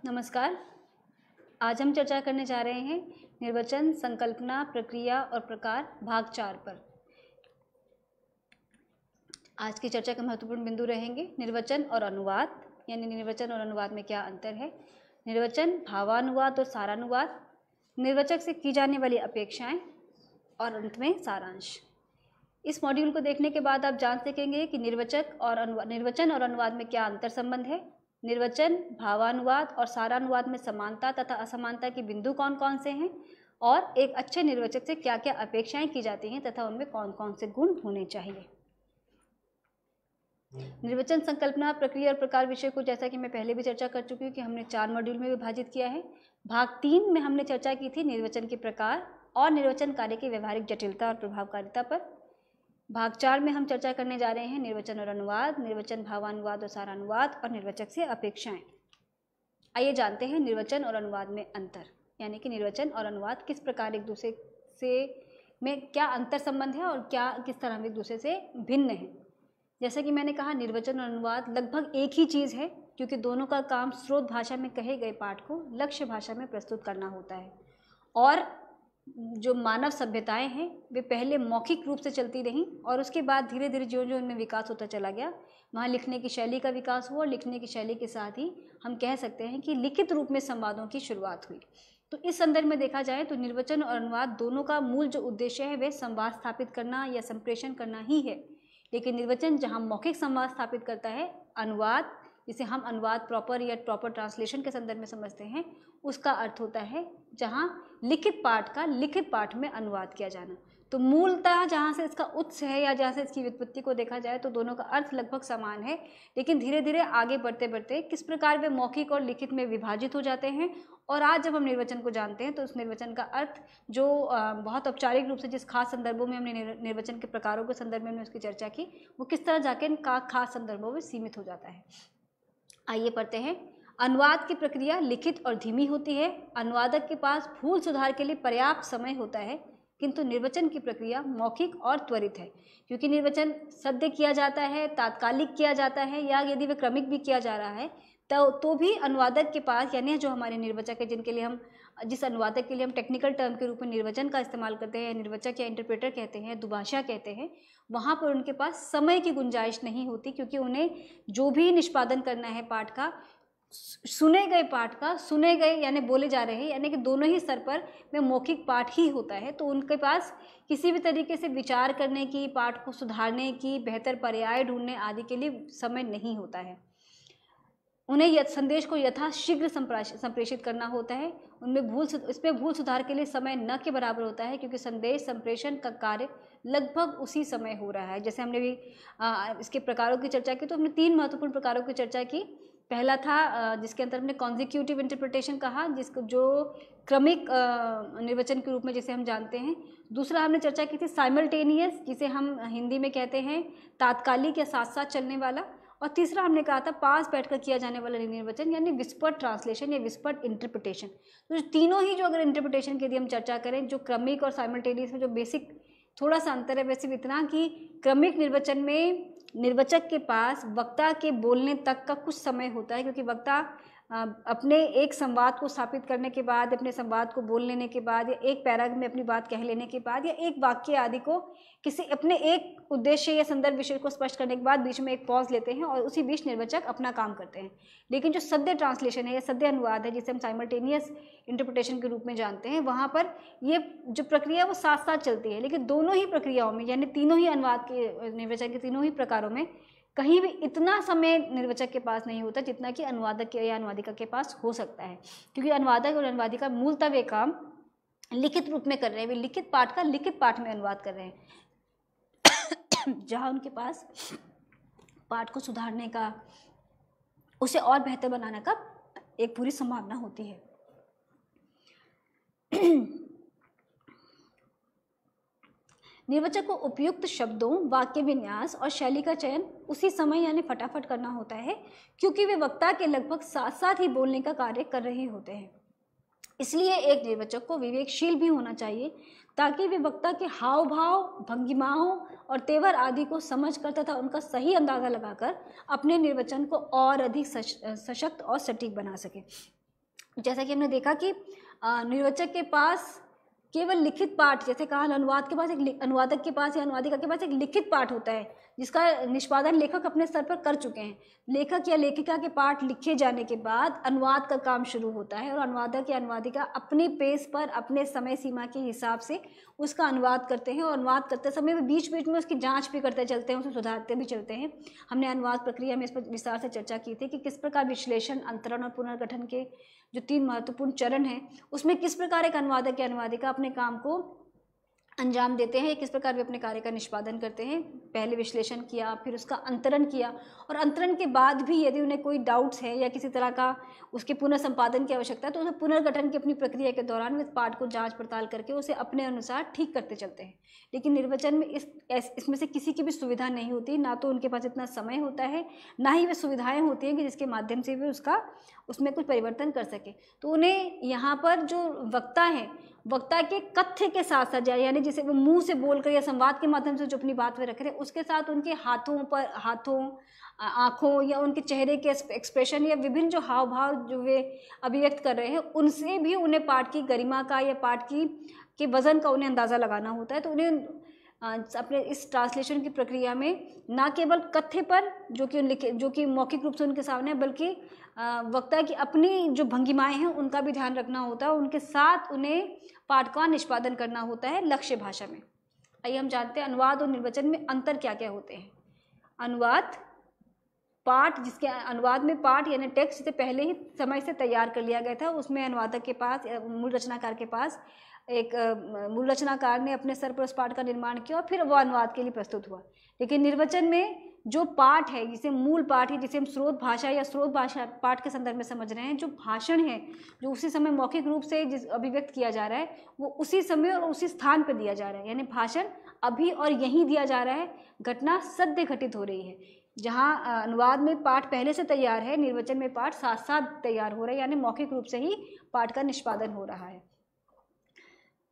नमस्कार। आज हम चर्चा करने जा रहे हैं निर्वचन, संकल्पना, प्रक्रिया और प्रकार भाग 4 पर। आज की चर्चा के महत्वपूर्ण बिंदु रहेंगे निर्वचन और अनुवाद, यानी निर्वचन और अनुवाद में क्या अंतर है, निर्वचन, भावानुवाद और सारानुवाद, निर्वचक से की जाने वाली अपेक्षाएं और अंत में सारांश। इस मॉड्यूल को देखने के बाद आप जान सकेंगे कि निर्वचन और अनुवाद में क्या अंतर संबंध है, निर्वचन, भावानुवाद और सारानुवाद में समानता तथा असमानता के बिंदु कौन कौन से हैं और एक अच्छे निर्वचक से क्या क्या अपेक्षाएं की जाती हैं तथा उनमें कौन कौन से गुण होने चाहिए। निर्वचन, संकल्पना, प्रक्रिया और प्रकार विषय को जैसा कि मैं पहले भी चर्चा कर चुकी हूँ कि हमने 4 मॉड्यूल में विभाजित किया है। भाग 3 में हमने चर्चा की थी निर्वचन के प्रकार और निर्वचन कार्य की व्यवहारिक जटिलता और प्रभावकारिता पर। भाग 4 में हम चर्चा करने जा रहे हैं निर्वचन और अनुवाद, निर्वचन, भावानुवाद और सारानुवाद और निर्वचक से अपेक्षाएं। आइए जानते हैं निर्वचन और अनुवाद में अंतर, यानी कि निर्वचन और अनुवाद किस प्रकार एक दूसरे से में क्या अंतर संबंध है और क्या किस तरह एक दूसरे से भिन्न है। जैसे कि मैंने कहा, निर्वचन और अनुवाद लगभग एक ही चीज़ है, क्योंकि दोनों का काम स्रोत भाषा में कहे गए पाठ को लक्ष्य भाषा में प्रस्तुत करना होता है। और जो मानव सभ्यताएं हैं वे पहले मौखिक रूप से चलती रहीं और उसके बाद धीरे धीरे जो उनमें विकास होता चला गया, वहाँ लिखने की शैली का विकास हुआ और लिखने की शैली के साथ ही हम कह सकते हैं कि लिखित रूप में संवादों की शुरुआत हुई। तो इस संदर्भ में देखा जाए तो निर्वचन और अनुवाद दोनों का मूल जो उद्देश्य है वह संवाद स्थापित करना या संप्रेषण करना ही है। लेकिन निर्वचन जहाँ मौखिक संवाद स्थापित करता है, अनुवाद जिसे हम अनुवाद प्रॉपर या प्रॉपर ट्रांसलेशन के संदर्भ में समझते हैं, उसका अर्थ होता है जहाँ लिखित पाठ का लिखित पाठ में अनुवाद किया जाना। तो मूलतः जहाँ से इसका उत्स है या जहाँ से इसकी व्युत्पत्ति को देखा जाए तो दोनों का अर्थ लगभग समान है, लेकिन धीरे धीरे आगे बढ़ते बढ़ते किस प्रकार वे मौखिक और लिखित में विभाजित हो जाते हैं। और आज जब हम निर्वचन को जानते हैं तो उस निर्वचन का अर्थ जो बहुत औपचारिक रूप से जिस खास संदर्भों में हमने निर्वचन के प्रकारों के संदर्भ में हमने उसकी चर्चा की, वो किस तरह जाके इन खास संदर्भों में सीमित हो जाता है। आइए पढ़ते हैं। अनुवाद की प्रक्रिया लिखित और धीमी होती है। अनुवादक के पास भूल सुधार के लिए पर्याप्त समय होता है, किंतु निर्वचन की प्रक्रिया मौखिक और त्वरित है, क्योंकि निर्वचन सद्य किया जाता है, तात्कालिक किया जाता है या यदि वह क्रमिक भी किया जा रहा है तो भी अनुवादक के पास, यानी जो हमारे निर्वचक है, जिस अनुवादक के लिए हम टेक्निकल टर्म के रूप में निर्वचन का इस्तेमाल करते हैं, निर्वचक या इंटरप्रेटर कहते हैं, दुभाषा कहते हैं, वहाँ पर उनके पास समय की गुंजाइश नहीं होती, क्योंकि उन्हें जो भी निष्पादन करना है पाठ का, सुने गए यानी बोले जा रहे हैं, यानी कि दोनों ही स्तर पर में मौखिक पाठ ही होता है। तो उनके पास किसी भी तरीके से विचार करने की, पाठ को सुधारने की, बेहतर पर्याय ढूंढने आदि के लिए समय नहीं होता है। उन्हें संदेश को यथाशीघ्र संप्रेषित करना होता है। इसमें भूल सुधार के लिए समय न के बराबर होता है, क्योंकि संदेश संप्रेषण का कार्य लगभग उसी समय हो रहा है। जैसे हमने भी इसके प्रकारों की चर्चा की, तो हमने 3 महत्वपूर्ण प्रकारों की चर्चा की। पहला था जिसके अंदर हमने कॉन्जिक्यूटिव इंटरप्रिटेशन कहा, जो क्रमिक निर्वचन के रूप में जिसे हम जानते हैं। दूसरा हमने चर्चा की थी साइमल्टेनियस, जिसे हम हिंदी में कहते हैं तात्कालिक या साथ साथ चलने वाला। और तीसरा हमने कहा था पास बैठकर किया जाने वाला निर्वचन, यानी विस्पर्ड ट्रांसलेशन या विस्पर्ड इंटरप्रिटेशन। तो तीनों ही जो अगर इंटरप्रिटेशन की यदि हम चर्चा करें, जो क्रमिक और साइमल्टेनियस में जो बेसिक थोड़ा सा अंतर है, वैसे इतना कि क्रमिक निर्वचन में निर्वचक के पास वक्ता के बोलने तक का कुछ समय होता है, क्योंकि वक्ता अपने एक संवाद को स्थापित करने के बाद, अपने संवाद को बोल लेने के बाद, या एक पैराग्राफ में अपनी बात कह लेने के बाद, या एक वाक्य आदि को किसी अपने एक उद्देश्य या संदर्भ विषय को स्पष्ट करने के बाद बीच में एक पॉज लेते हैं और उसी बीच निर्वचक अपना काम करते हैं। लेकिन जो सद्य ट्रांसलेशन है या सद्य अनुवाद है, जिसे हम साइमल्टेनियस इंटरप्रिटेशन के रूप में जानते हैं, वहाँ पर ये जो प्रक्रिया वो साथ साथ चलती है। लेकिन दोनों ही प्रक्रियाओं में, यानी तीनों ही अनुवाद के निर्वचन के तीनों ही प्रकारों में कहीं भी इतना समय निर्वचक के पास नहीं होता जितना कि अनुवादक या अनुवादिका के पास हो सकता है, क्योंकि अनुवादक और अनुवादिका मूलतः वे काम लिखित रूप में कर रहे हैं। वे लिखित पाठ का लिखित पाठ में अनुवाद कर रहे हैं, जहाँ उनके पास पाठ को सुधारने का, उसे और बेहतर बनाने का एक पूरी संभावना होती है। निर्वचक को उपयुक्त शब्दों, वाक्य विन्यास और शैली का चयन उसी समय यानी फटाफट करना होता है, क्योंकि वे वक्ता के लगभग साथ साथ ही बोलने का कार्य कर रहे होते हैं। इसलिए एक निर्वचक को विवेकशील भी होना चाहिए, ताकि वे वक्ता के हाव भाव, भंगिमाओं और तेवर आदि को समझकर तथा उनका सही अंदाजा लगाकर अपने निर्वचन को और अधिक सशक्त और सटीक बना सके। जैसा कि हमने देखा कि निर्वचक के पास केवल लिखित पाठ, जैसे कहा अनुवाद के पास एक अनुवादक के पास या अनुवादिका के पास एक लिखित पाठ होता है जिसका निष्पादन लेखक अपने स्तर पर कर चुके हैं। लेखक या लेखिका के पाठ लिखे जाने के बाद अनुवाद का काम शुरू होता है और अनुवादक या अनुवादिका अपने पेस पर अपने समय सीमा के हिसाब से उसका अनुवाद करते हैं और अनुवाद करते समय भी बीच बीच में उसकी जांच भी करते चलते हैं, उसे सुधारते भी चलते हैं। हमने अनुवाद प्रक्रिया में इस पर विस्तार से चर्चा की थी कि किस प्रकार विश्लेषण, अंतरण और पुनर्गठन के जो 3 महत्वपूर्ण चरण हैं उसमें किस प्रकार एक अनुवादक या अनुवादिका अपने काम को अंजाम देते हैं, किस प्रकार वे अपने कार्य का निष्पादन करते हैं। पहले विश्लेषण किया, फिर उसका अंतरण किया और अंतरण के बाद भी यदि उन्हें कोई डाउट्स है या किसी तरह का उसके पुनः संपादन की आवश्यकता है तो उसे पुनर्गठन की अपनी प्रक्रिया के दौरान वे पाठ को जांच पड़ताल करके उसे अपने अनुसार ठीक करते चलते हैं। लेकिन निर्वचन में इसमें से किसी की भी सुविधा नहीं होती, ना तो उनके पास इतना समय होता है, ना ही वे सुविधाएँ होती हैं कि जिसके माध्यम से वे उसमें कुछ परिवर्तन कर सके। तो उन्हें यहाँ पर जो वक्ता हैं, वक्ता के कथ्य के साथ साथ, यानी जिसे वो मुंह से बोलकर या संवाद के माध्यम से जो अपनी बात में रख रहे हैं उसके साथ उनके हाथों, आँखों या उनके चेहरे के एक्सप्रेशन या विभिन्न जो हाव भाव जो वे अभिव्यक्त कर रहे हैं उनसे भी उन्हें पाठ की गरिमा का या पाठ के वजन का उन्हें अंदाज़ा लगाना होता है। तो उन्हें अपने इस ट्रांसलेशन की प्रक्रिया में न केवल कथ्य पर जो कि मौखिक रूप से उनके सामने है, बल्कि वक्ता की अपनी जो भंगिमाएं हैं उनका भी ध्यान रखना होता है, उनके साथ उन्हें पाठ का निष्पादन करना होता है लक्ष्य भाषा में। आइए हम जानते हैं अनुवाद और निर्वचन में अंतर क्या क्या होते हैं। अनुवाद पाठ, जिसके अनुवाद में पाठ यानी टेक्स्ट से पहले ही समय से तैयार कर लिया गया था, उसमें अनुवादक के पास, मूल रचनाकार के पास एक मूल रचनाकार ने अपने स्तर पर उस पाठ का निर्माण किया और फिर वो अनुवाद के लिए प्रस्तुत हुआ। लेकिन निर्वचन में जो पाठ है, जिसे मूल पाठ है, जिसे हम स्रोत भाषा या स्रोत भाषा पाठ के संदर्भ में समझ रहे हैं, जो भाषण है जो उसी समय मौखिक रूप से जिस अभिव्यक्त किया जा रहा है वो उसी समय और उसी स्थान पर दिया जा रहा है, यानी भाषण अभी और यहीं दिया जा रहा है, घटना सद्य घटित हो रही है। जहाँ अनुवाद में पाठ पहले से तैयार है, निर्वचन में पाठ साथ साथ तैयार हो रहा है, यानी मौखिक रूप से ही पाठ का निष्पादन हो रहा है।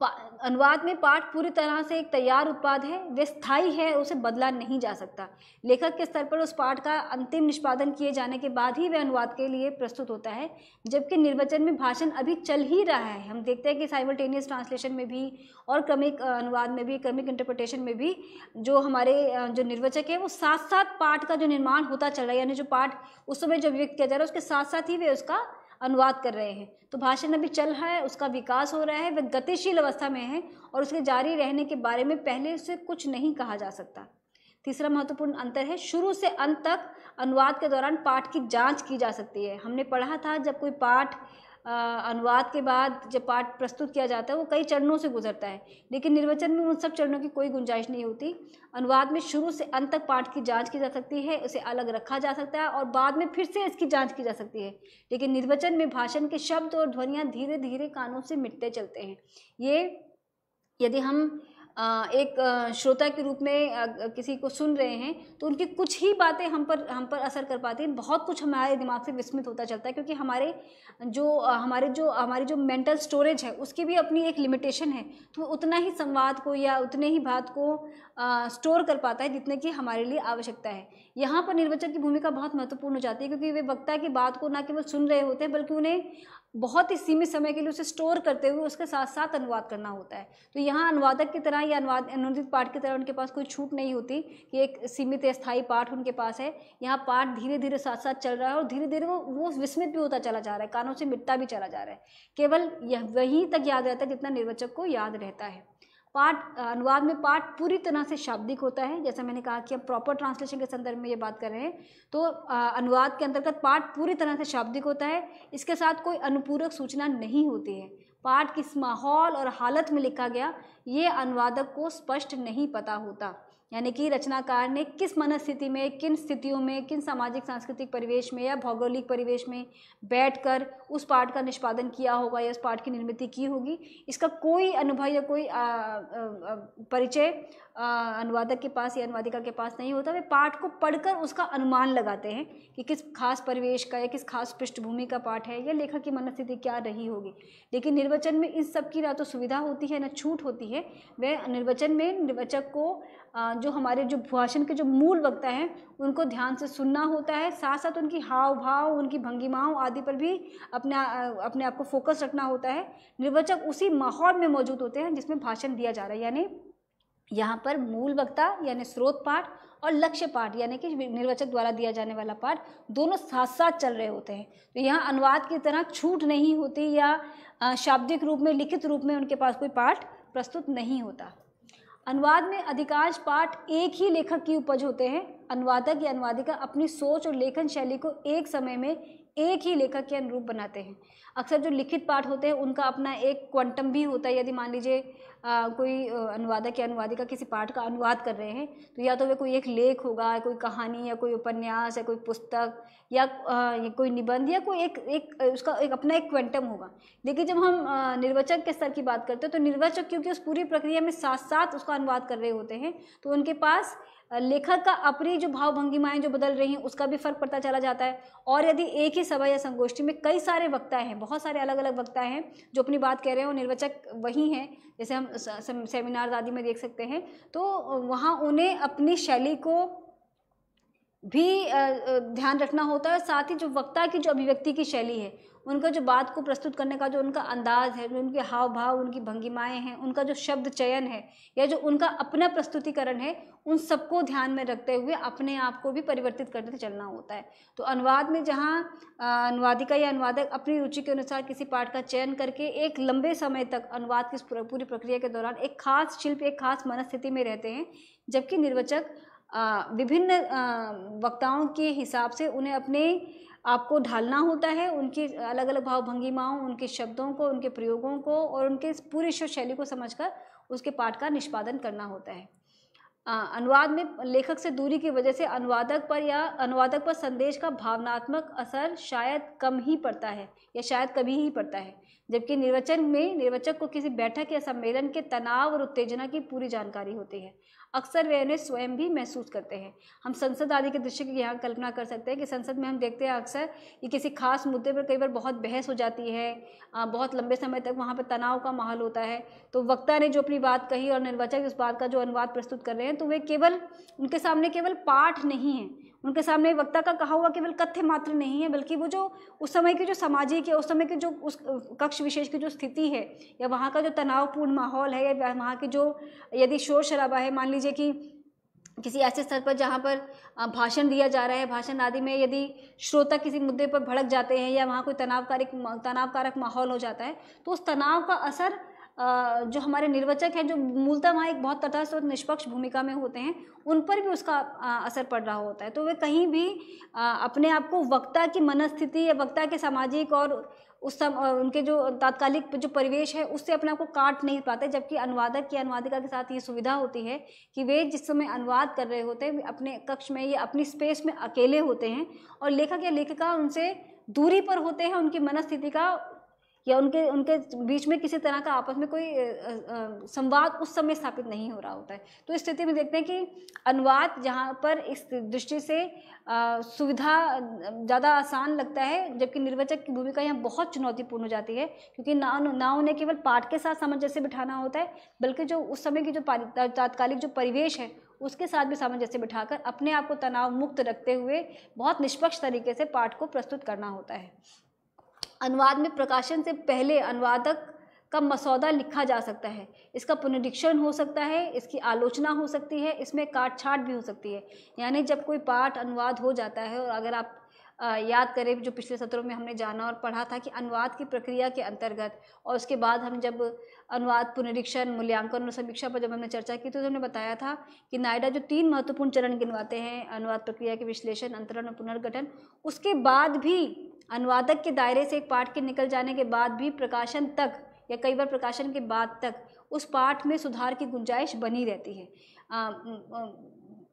अनुवाद में पाठ पूरी तरह से एक तैयार उत्पाद है, वे स्थायी है, उसे बदला नहीं जा सकता। लेखक के स्तर पर उस पाठ का अंतिम निष्पादन किए जाने के बाद ही वह अनुवाद के लिए प्रस्तुत होता है, जबकि निर्वचन में भाषण अभी चल ही रहा है। हम देखते हैं कि साइमल्टेनियस ट्रांसलेशन में भी और क्रमिक अनुवाद में भी, क्रमिक इंटरप्रिटेशन में भी जो हमारे जो निर्वचक है वो साथ साथ पाठ का जो निर्माण होता चल रहा है, यानी जो पाठ उस समय जो अभिव्यक्त किया जा रहा है उसके साथ साथ ही वे उसका अनुवाद कर रहे हैं। तो भाषण अभी चल रहा है, उसका विकास हो रहा है, वह गतिशील अवस्था में है और उसके जारी रहने के बारे में पहले से कुछ नहीं कहा जा सकता। तीसरा महत्वपूर्ण अंतर है, शुरू से अंत तक अनुवाद के दौरान पाठ की जांच की जा सकती है। हमने पढ़ा था जब कोई पाठ अनुवाद के बाद जब पाठ प्रस्तुत किया जाता है वो कई चरणों से गुजरता है, लेकिन निर्वचन में उन सब चरणों की कोई गुंजाइश नहीं होती। अनुवाद में शुरू से अंत तक पाठ की जांच की जा सकती है, उसे अलग रखा जा सकता है और बाद में फिर से इसकी जांच की जा सकती है। लेकिन निर्वचन में भाषण के शब्द और ध्वनियाँ धीरे धीरे कानों से मिटते चलते हैं। ये यदि हम एक श्रोता के रूप में किसी को सुन रहे हैं तो उनकी कुछ ही बातें हम पर असर कर पाती हैं, बहुत कुछ हमारे दिमाग से विस्मृत होता चलता है, क्योंकि हमारी जो मेंटल स्टोरेज है उसकी भी अपनी एक लिमिटेशन है। तो उतना ही संवाद को या उतने ही बात को स्टोर कर पाता है जितने की हमारे लिए आवश्यकता है। यहाँ पर निर्वचक की भूमिका बहुत महत्वपूर्ण हो जाती है, क्योंकि वे वक्ता की बात को न केवल सुन रहे होते हैं बल्कि उन्हें बहुत ही सीमित समय के लिए उसे स्टोर करते हुए उसके साथ साथ अनुवाद करना होता है। तो यहाँ अनुवादक की तरह या अनुवादित पाठ की तरह उनके पास कोई छूट नहीं होती कि एक सीमित या स्थायी पाठ उनके पास है। यहाँ पाठ धीरे धीरे साथ साथ चल रहा है और धीरे धीरे वो विस्मित भी होता चला जा रहा है, कानों से मिटता भी चला जा रहा है। केवल वहीं तक याद रहता है जितना निर्वचक को याद रहता है। अनुवाद में पाठ पूरी तरह से शाब्दिक होता है, जैसा मैंने कहा कि हम प्रॉपर ट्रांसलेशन के संदर्भ में ये बात कर रहे हैं। तो अनुवाद के अंतर्गत पाठ पूरी तरह से शाब्दिक होता है, इसके साथ कोई अनुपूरक सूचना नहीं होती है। पाठ किस माहौल और हालत में लिखा गया ये अनुवादक को स्पष्ट नहीं पता होता, यानी कि रचनाकार ने किस मनस्थिति में, किन स्थितियों में, किन सामाजिक सांस्कृतिक परिवेश में या भौगोलिक परिवेश में बैठकर उस पाठ का निष्पादन किया होगा या उस पाठ की निर्मित की होगी, इसका कोई अनुभव या कोई परिचय अनुवादक के पास या अनुवादिका के पास नहीं होता। वे पाठ को पढ़कर उसका अनुमान लगाते हैं कि किस खास परिवेश का या किस खास पृष्ठभूमि का पाठ है या लेखक की मनस्थिति क्या रही होगी। लेकिन निर्वचन में इन सब की ना तो सुविधा होती है ना छूट होती है। वह निर्वचन में निर्वचक को जो हमारे जो भाषण के जो मूल वक्ता हैं उनको ध्यान से सुनना होता है, साथ साथ उनकी हाव भाव, उनकी भंगिमाओं आदि पर भी अपने आप को फोकस रखना होता है। निर्वचक उसी माहौल में मौजूद होते हैं जिसमें भाषण दिया जा रहा है, यानी यहाँ पर मूल वक्ता यानी स्रोत पाठ और लक्ष्य पाठ यानी कि निर्वचक द्वारा दिया जाने वाला पाठ दोनों साथ साथ चल रहे होते हैं। तो यहाँ अनुवाद की तरह छूट नहीं होती या शाब्दिक रूप में लिखित रूप में उनके पास कोई पाठ प्रस्तुत नहीं होता। अनुवाद में अधिकांश पाठ एक ही लेखक की उपज होते हैं। अनुवादक या अनुवादिका अपनी सोच और लेखन शैली को एक समय में एक ही लेखक के अनुरूप बनाते हैं। अक्सर जो लिखित पाठ होते हैं उनका अपना एक क्वांटम भी होता है। यदि मान लीजिए कोई अनुवादक या अनुवादिका किसी पाठ का अनुवाद कर रहे हैं तो या तो वे कोई एक लेख होगा, कोई कहानी या कोई उपन्यास या कोई पुस्तक या कोई निबंध या कोई एक उसका एक अपना एक क्वांटम होगा। लेकिन जब हम निर्वचक के स्तर की बात करते हैं तो निर्वचक क्योंकि उस पूरी प्रक्रिया में साथ साथ उसका अनुवाद कर रहे होते हैं तो उनके पास लेखक का अपनी जो भाव भंगिमाएं जो बदल रही हैं उसका भी फर्क पड़ता चला जाता है। और यदि एक ही सभा या संगोष्ठी में कई सारे वक्ता हैं, बहुत सारे अलग अलग वक्ता हैं जो अपनी बात कह रहे हैं और निर्वचक वही हैं, जैसे हम सेमिनार आदि में देख सकते हैं, तो वहाँ उन्हें अपनी शैली को भी ध्यान रखना होता है। साथ ही जो वक्ता की जो अभिव्यक्ति की शैली है, उनका जो बात को प्रस्तुत करने का जो उनका अंदाज है, जो उनके हाव भाव, उनकी भंगिमाएं हैं, उनका जो शब्द चयन है या जो उनका अपना प्रस्तुतिकरण है, उन सबको ध्यान में रखते हुए अपने आप को भी परिवर्तित करते चलना होता है। तो अनुवाद में जहाँ अनुवादिका या अनुवादक अपनी रुचि के अनुसार किसी पाठ का चयन करके एक लंबे समय तक अनुवाद की पूरी प्रक्रिया के दौरान एक खास शिल्प, एक खास मनस्थिति में रहते हैं, जबकि निर्वचक विभिन्न वक्ताओं के हिसाब से उन्हें अपने आपको ढालना होता है, उनकी अलग अलग भाव भंगिमाओं, उनके शब्दों को, उनके प्रयोगों को और उनके पूरी शैली को समझकर उसके पाठ का निष्पादन करना होता है। अनुवाद में लेखक से दूरी की वजह से अनुवादक पर संदेश का भावनात्मक असर शायद कम ही पड़ता है या शायद कभी ही पड़ता है, जबकि निर्वचन में निर्वचक को किसी बैठक या सम्मेलन के तनाव और उत्तेजना की पूरी जानकारी होती है। अक्सर वे उन्हें स्वयं भी महसूस करते हैं। हम संसद आदि के दृश्य की यहाँ कल्पना कर सकते हैं कि संसद में हम देखते हैं अक्सर कि किसी खास मुद्दे पर कई बार बहुत बहस हो जाती है, बहुत लंबे समय तक वहाँ पर तनाव का माहौल होता है। तो वक्ता ने जो अपनी बात कही और निर्वाचक उस बात का जो अनुवाद प्रस्तुत कर रहे हैं, तो वे केवल उनके सामने केवल पाठ नहीं है, उनके सामने वक्ता का कहा हुआ केवल कथ्य मात्र नहीं है, बल्कि वो जो उस समय की जो सामाजिक या उस समय की जो उस कक्ष विशेष की जो स्थिति है या वहाँ का जो तनावपूर्ण माहौल है या वहाँ की जो यदि शोर शराबा है, मान लीजिए कि किसी ऐसे स्तर पर जहाँ पर भाषण दिया जा रहा है, भाषण आदि में यदि श्रोता किसी मुद्दे पर भड़क जाते हैं या वहाँ कोई तनावकारक माहौल हो जाता है, तो उस तनाव का असर जो हमारे निर्वचक हैं, जो मूलतः वहाँ एक बहुत तटस्थ और निष्पक्ष भूमिका में होते हैं, उन पर भी उसका असर पड़ रहा होता है। तो वे कहीं भी अपने आप को वक्ता की मनस्थिति या वक्ता के सामाजिक और उनके जो तात्कालिक जो परिवेश है उससे अपने आप को काट नहीं पाते, जबकि अनुवादक या अनुवादिका के साथ ये सुविधा होती है कि वे जिस समय अनुवाद कर रहे होते हैं अपने कक्ष में या अपनी स्पेस में अकेले होते हैं और लेखक या लेखिका उनसे दूरी पर होते हैं, उनकी मनस्थिति का या उनके बीच में किसी तरह का आपस में कोई संवाद उस समय स्थापित नहीं हो रहा होता है। तो इस स्थिति में देखते हैं कि अनुवाद जहाँ पर इस दृष्टि से सुविधा ज़्यादा आसान लगता है, जबकि निर्वचक की भूमिका यहाँ बहुत चुनौतीपूर्ण हो जाती है, क्योंकि ना उन्हें केवल पाठ के साथ सामंजस्य बिठाना होता है, बल्कि जो उस समय की जो तात्कालिक जो परिवेश है उसके साथ भी सामंजस्य बिठाकर अपने आप को तनाव मुक्त रखते हुए बहुत निष्पक्ष तरीके से पाठ को प्रस्तुत करना होता है। अनुवाद में प्रकाशन से पहले अनुवादक का मसौदा लिखा जा सकता है, इसका पुनरीक्षण हो सकता है, इसकी आलोचना हो सकती है, इसमें काट छाट भी हो सकती है। यानी जब कोई पाठ अनुवाद हो जाता है, और अगर आप याद करें जो पिछले सत्रों में हमने जाना और पढ़ा था कि अनुवाद की प्रक्रिया के अंतर्गत और उसके बाद हम जब अनुवाद पुनरीक्षण, मूल्यांकन और समीक्षा पर जब हमने चर्चा की तो हमने बताया था कि नायडा जो 3 महत्वपूर्ण चरण गिनवाते हैं अनुवाद प्रक्रिया के विश्लेषण, अंतरण और पुनर्गठन, उसके बाद भी अनुवादक के दायरे से एक पाठ के निकल जाने के बाद भी प्रकाशन तक या कई बार प्रकाशन के बाद तक उस पाठ में सुधार की गुंजाइश बनी रहती है।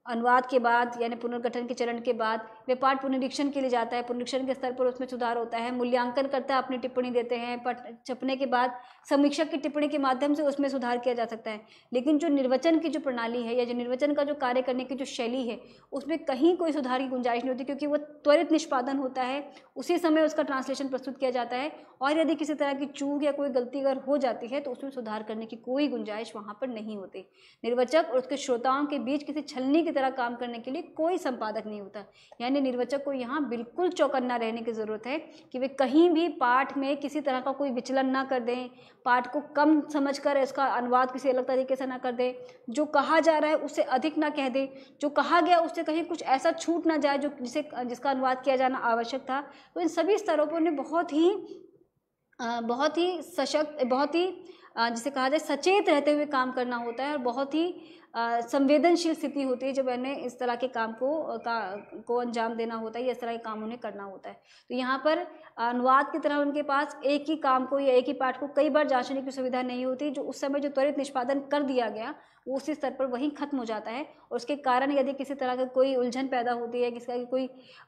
अनुवाद के बाद यानी पुनर्गठन के चरण के बाद वे पाठ पुनरीक्षण के लिए जाता है। पुनरीक्षण के स्तर पर उसमें सुधार होता है, मूल्यांकन करता है, अपनी टिप्पणी देते हैं, छपने के बाद समीक्षक की टिप्पणी के माध्यम से उसमें सुधार किया जा सकता है। लेकिन जो निर्वचन की जो प्रणाली है या जो निर्वचन का जो कार्य करने की जो शैली है, उसमें कहीं कोई सुधार की गुंजाइश नहीं होती, क्योंकि वो त्वरित निष्पादन होता है, उसी समय उसका ट्रांसलेशन प्रस्तुत किया जाता है, और यदि किसी तरह की चूक या कोई गलती अगर हो जाती है तो उसमें सुधार करने की कोई गुंजाइश वहाँ पर नहीं होती। निर्वचक और उसके श्रोताओं के बीच किसी छलनी की तरह काम करने के लिए कोई संपादक नहीं होता। यानी निर्वचक को यहाँ बिल्कुल चौकन्ना रहने की ज़रूरत है कि वे कहीं भी पाठ में किसी तरह का कोई विचलन ना कर दें, पाठ को कम समझकर इसका अनुवाद किसी अलग तरीके से ना कर दें, जो कहा जा रहा है उससे अधिक ना कह दें, जो कहा गया उससे कहीं कुछ ऐसा छूट ना जाए जो जिसका अनुवाद किया जाना आवश्यक था। तो इन सभी स्तरों पर उन्हें बहुत ही सशक्त, बहुत ही जिसे कहा जाए सचेत रहते हुए काम करना होता है, और बहुत ही संवेदनशील स्थिति होती है जब उन्हें इस तरह के काम को अंजाम देना होता है या इस तरह के काम उन्हें करना होता है। तो यहाँ पर अनुवाद की तरह उनके पास एक ही काम को या एक ही पाठ को कई बार जांचने की सुविधा नहीं होती। जो उस समय जो त्वरित निष्पादन कर दिया गया वो उसी स्तर पर वहीं खत्म हो जाता है, और उसके कारण यदि किसी तरह का कोई उलझन पैदा होती है,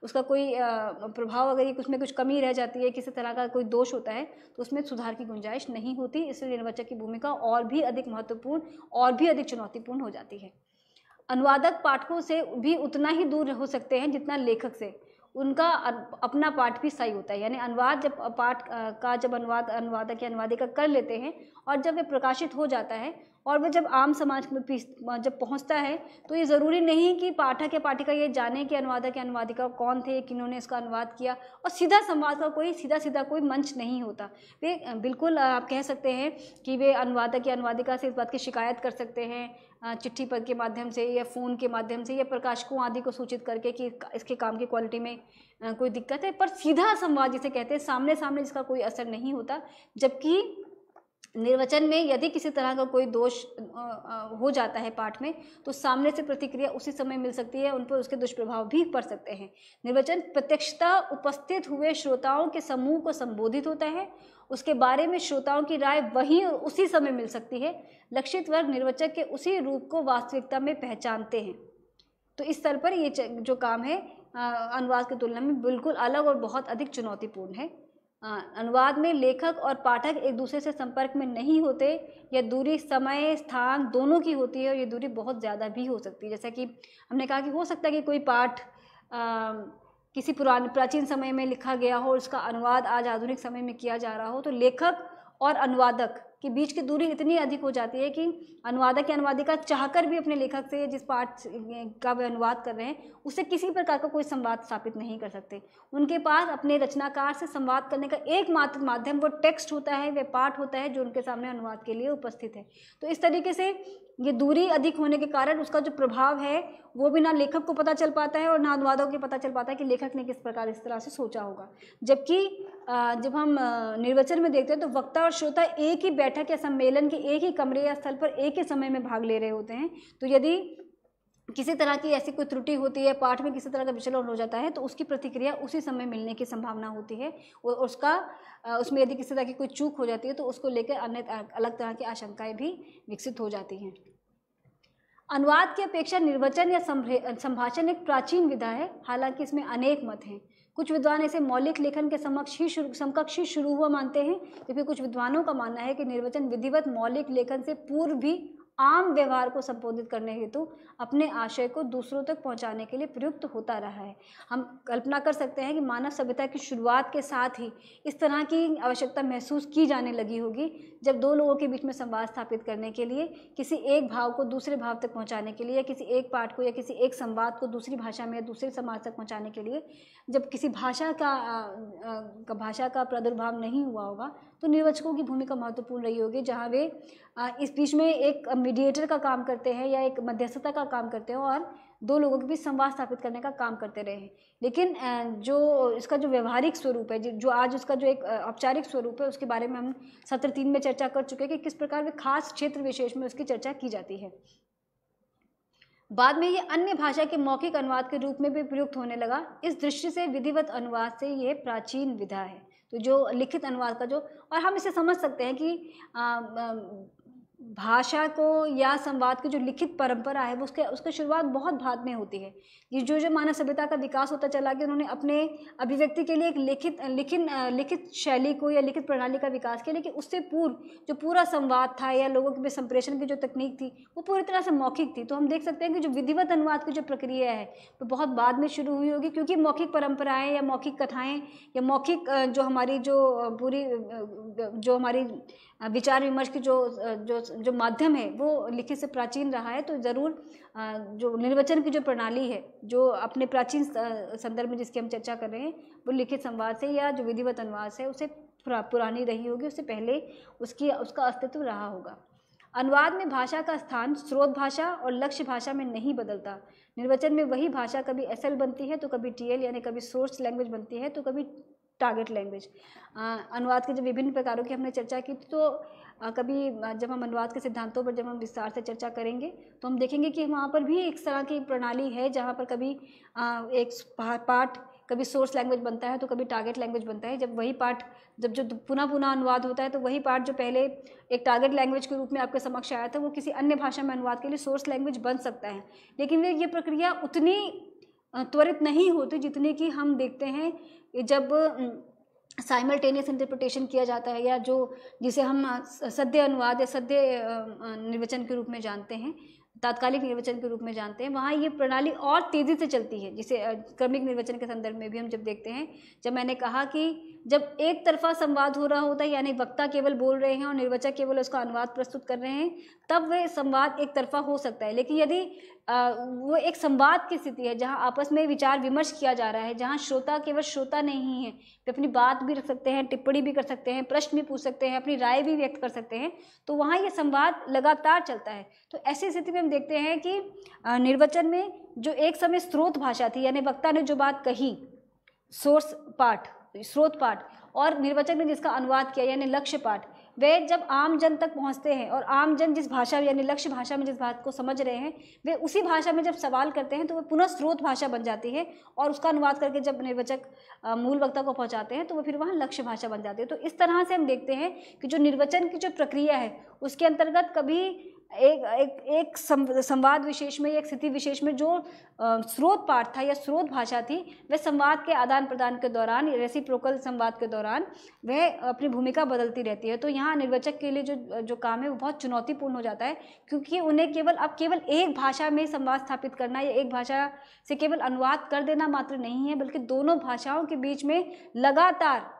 उसका कोई प्रभाव, अगर उसमें कुछ कमी रह जाती है, किसी तरह का कोई दोष होता है, तो उसमें सुधार की गुंजाइश नहीं होती। इसलिए निर्वचक की भूमिका और भी अधिक महत्वपूर्ण और भी अधिक चुनौतीपूर्ण हो जाती है। अनुवादक पाठकों से भी उतना ही दूर हो सकते हैं जितना लेखक से। उनका अपना पाठ भी सही होता है, यानी अनुवाद जब पाठ का जब अनुवादक या अनुवादिका कर लेते हैं और जब वे प्रकाशित हो जाता है और वे जब आम समाज में जब पहुंचता है, तो ये ज़रूरी नहीं कि पाठक या पाठिका ये जाने कि अनुवादक या अनुवादिका कौन थे, किन्होंने इसका अनुवाद किया, और सीधा संवाद का कोई सीधा कोई मंच नहीं होता। वे बिल्कुल आप कह सकते हैं कि वे अनुवादक या अनुवादिका से इस बात की शिकायत कर सकते हैं चिट्ठी पत्र के माध्यम से या फ़ोन के माध्यम से या प्रकाशकों आदि को सूचित करके कि इसके काम की क्वालिटी में कोई दिक्कत है, पर सीधा संवाद जिसे कहते हैं सामने सामने जिसका कोई असर नहीं होता। जबकि निर्वचन में यदि किसी तरह का कोई दोष हो जाता है पाठ में, तो सामने से प्रतिक्रिया उसी समय मिल सकती है, उन पर उसके दुष्प्रभाव भी पड़ सकते हैं। निर्वचन प्रत्यक्षता उपस्थित हुए श्रोताओं के समूह को संबोधित होता है, उसके बारे में श्रोताओं की राय वहीं उसी समय मिल सकती है। लक्षित वर्ग निर्वचक के उसी रूप को वास्तविकता में पहचानते हैं। तो इस स्तर पर ये जो काम है अनुवाद की तुलना में बिल्कुल अलग और बहुत अधिक चुनौतीपूर्ण है। अनुवाद में लेखक और पाठक एक दूसरे से संपर्क में नहीं होते, या दूरी समय स्थान दोनों की होती है, और ये दूरी बहुत ज़्यादा भी हो सकती है। जैसा कि हमने कहा कि हो सकता है कि कोई पाठ किसी प्राचीन समय में लिखा गया हो, उसका अनुवाद आज आधुनिक समय में किया जा रहा हो, तो लेखक और अनुवादक के बीच की दूरी इतनी अधिक हो जाती है कि अनुवादक या अनुवादिका चाहकर भी अपने लेखक से जिस पाठ का वे अनुवाद कर रहे हैं उससे किसी प्रकार का कोई संवाद स्थापित नहीं कर सकते। उनके पास अपने रचनाकार से संवाद करने का एकमात्र माध्यम वो टेक्स्ट होता है, वे पाठ होता है जो उनके सामने अनुवाद के लिए उपस्थित है। तो इस तरीके से ये दूरी अधिक होने के कारण उसका जो प्रभाव है वो भी ना लेखक को पता चल पाता है और ना अनुवादक को पता चल पाता है कि लेखक ने किस प्रकार इस तरह से सोचा होगा। जबकि जब हम निर्वचन में देखते हैं तो वक्ता और श्रोता एक ही बैठक या सम्मेलन के एक ही कमरे या स्थल पर एक ही समय में भाग ले रहे होते हैं। तो यदि किसी तरह की ऐसी कोई त्रुटि होती है, पाठ में किसी तरह का विचलन हो जाता है, तो उसकी प्रतिक्रिया उसी समय मिलने की संभावना होती है, और उसमें यदि किसी तरह की कोई चूक हो जाती है तो उसको लेकर अन्य अलग तरह की आशंकाएं भी विकसित हो जाती हैं। अनुवाद की अपेक्षा निर्वचन या संभाषण एक प्राचीन विधा है, हालांकि इसमें अनेक मत हैं। कुछ विद्वान इसे मौलिक लेखन के समकक्ष ही शुरू हुआ मानते हैं, जबकि कुछ विद्वानों का मानना है कि निर्वचन विधिवत मौलिक लेखन से पूर्व भी आम व्यवहार को संबोधित करने हेतु अपने आशय को दूसरों तक पहुंचाने के लिए प्रयुक्त होता रहा है। हम कल्पना कर सकते हैं कि मानव सभ्यता की शुरुआत के साथ ही इस तरह की आवश्यकता महसूस की जाने लगी होगी, जब दो लोगों के बीच में संवाद स्थापित करने के लिए, किसी एक भाव को दूसरे भाव तक पहुंचाने के लिए, या किसी एक पाठ को या किसी एक संवाद को दूसरी भाषा में या दूसरे समाज तक पहुंचाने के लिए जब किसी भाषा का प्रादुर्भाव नहीं हुआ होगा, तो निर्वचकों की भूमिका महत्वपूर्ण रही होगी, जहाँ वे इस बीच में एक मीडिएटर का काम करते हैं या एक मध्यस्थता का काम करते हैं और दो लोगों के बीच संवाद स्थापित करने का काम करते रहे हैं। लेकिन जो इसका जो व्यवहारिक स्वरूप है, जो आज उसका जो एक औपचारिक स्वरूप है, उसके बारे में हम सत्र 3 में चर्चा कर चुके हैं कि किस प्रकार वे खास क्षेत्र विशेष में उसकी चर्चा की जाती है। बाद में ये अन्य भाषा के मौखिक अनुवाद के रूप में भी प्रयुक्त होने लगा। इस दृष्टि से विधिवत अनुवाद से ये प्राचीन विधा है। तो जो लिखित अनुवाद का जो, और हम इसे समझ सकते हैं कि भाषा को या संवाद की जो लिखित परंपरा है वो उसकी शुरुआत बहुत बाद में होती है। ये जो मानव सभ्यता का विकास होता चला गया, उन्होंने अपने अभिव्यक्ति के लिए एक लिखित शैली को या लिखित प्रणाली का विकास किया, लेकिन उससे पूर्व जो पूरा संवाद था या लोगों के संप्रेषण की जो तकनीक थी वो पूरी तरह से मौखिक थी। तो हम देख सकते हैं कि जो विधिवत अनुवाद की जो प्रक्रिया है वो बहुत बाद में शुरू हुई होगी, क्योंकि मौखिक परंपराएं या मौखिक कथाएं या मौखिक जो हमारी जो हमारी विचार विमर्श की जो माध्यम है वो लिखित से प्राचीन रहा है। तो ज़रूर जो निर्वचन की जो प्रणाली है, जो अपने प्राचीन संदर्भ में जिसकी हम चर्चा कर रहे हैं, वो लिखित संवाद से या जो विधिवत अनुवाद से उससे पुरानी रही होगी, उससे पहले उसका अस्तित्व रहा होगा। अनुवाद में भाषा का स्थान स्रोत भाषा और लक्ष्य भाषा में नहीं बदलता। निर्वचन में वही भाषा कभी एसएल बनती है तो कभी टीएल यानी कभी सोर्स लैंग्वेज बनती है तो कभी टारगेट लैंग्वेज। अनुवाद के जो विभिन्न प्रकारों की हमने चर्चा की, तो कभी जब हम अनुवाद के सिद्धांतों पर जब हम विस्तार से चर्चा करेंगे तो हम देखेंगे कि वहाँ पर भी एक तरह की प्रणाली है जहाँ पर कभी एक पार्ट कभी सोर्स लैंग्वेज बनता है तो कभी टारगेट लैंग्वेज बनता है। जब वही पार्ट जो पुनः अनुवाद होता है तो वही पार्ट जो पहले एक टारगेट लैंग्वेज के रूप में आपके समक्ष आया था वो किसी अन्य भाषा में अनुवाद के लिए सोर्स लैंग्वेज बन सकता है। लेकिन ये प्रक्रिया उतनी त्वरित नहीं होती जितनी कि हम देखते हैं जब साइमल्टेनियस इंटरप्रिटेशन किया जाता है, या जिसे हम सद्य अनुवाद या सद्य निर्वचन के रूप में जानते हैं, तात्कालिक निर्वचन के रूप में जानते हैं। वहाँ ये प्रणाली और तेज़ी से चलती है, जिसे क्रमिक निर्वचन के संदर्भ में भी हम जब देखते हैं, जब मैंने कहा कि जब एक तरफा संवाद हो रहा होता है यानी वक्ता केवल बोल रहे हैं और निर्वचक केवल उसका अनुवाद प्रस्तुत कर रहे हैं, तब वह संवाद एक तरफा हो सकता है। लेकिन यदि वो एक संवाद की स्थिति है जहाँ आपस में विचार विमर्श किया जा रहा है, जहाँ श्रोता केवल श्रोता नहीं है, वे अपनी बात भी रख सकते हैं, टिप्पणी भी कर सकते हैं, प्रश्न भी पूछ सकते हैं, अपनी राय भी व्यक्त कर सकते हैं, तो वहाँ ये संवाद लगातार चलता है। तो ऐसी स्थिति में हम देखते हैं कि निर्वचन में जो एक समय स्रोत भाषा थी यानी वक्ता ने जो बात कही, सोर्स पार्ट, स्रोत पाठ, और निर्वचक ने जिसका अनुवाद किया यानी लक्ष्य पाठ, वे जब आम जन तक पहुंचते हैं और आम जन जिस भाषा यानी लक्ष्य भाषा में जिस बात को समझ रहे हैं वे उसी भाषा में जब सवाल करते हैं तो वह पुनः स्रोत भाषा बन जाती है, और उसका अनुवाद करके जब निर्वचक मूल वक्ता को पहुंचाते हैं तो वह फिर वहाँ लक्ष्य भाषा बन जाती है। तो इस तरह से हम देखते हैं कि जो निर्वचन की जो प्रक्रिया है उसके अंतर्गत कभी एक संवाद विशेष में, एक स्थिति विशेष में जो स्रोत पाठ था या स्रोत भाषा थी, वह संवाद के आदान प्रदान के दौरान, रेसिप्रोकल संवाद के दौरान वह अपनी भूमिका बदलती रहती है। तो यहाँ निर्वचक के लिए जो काम है वो बहुत चुनौतीपूर्ण हो जाता है, क्योंकि उन्हें केवल एक भाषा में संवाद स्थापित करना या एक भाषा से केवल अनुवाद कर देना मात्र नहीं है, बल्कि दोनों भाषाओं के बीच में लगातार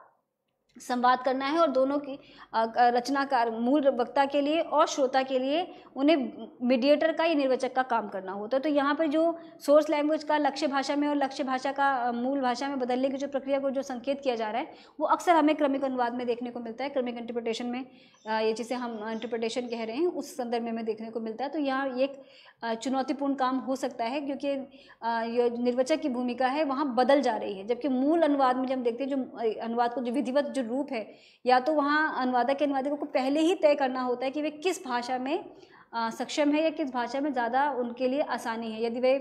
संवाद करना है और दोनों की रचनाकार मूल वक्ता के लिए और श्रोता के लिए उन्हें मीडिएटर का या निर्वचक का काम करना होता है। तो यहाँ पर जो सोर्स लैंग्वेज का लक्ष्य भाषा में और लक्ष्य भाषा का मूल भाषा में बदलने की जो प्रक्रिया को जो संकेत किया जा रहा है वो अक्सर हमें क्रमिक अनुवाद में देखने को मिलता है, क्रमिक इंटरप्रिटेशन में, ये जिसे हम इंटरप्रिटेशन कह रहे हैं उस संदर्भ में हमें देखने को मिलता है। तो यहाँ एक चुनौतीपूर्ण काम हो सकता है, क्योंकि ये निर्वचक की भूमिका है वहाँ बदल जा रही है, जबकि मूल अनुवाद में जब हम देखते हैं जो अनुवाद को जो विधिवत जो रूप है, या तो वहाँ अनुवादक के अनुवादकों को पहले ही तय करना होता है कि वे किस भाषा में सक्षम है या किस भाषा में ज़्यादा उनके लिए आसानी है। यदि वे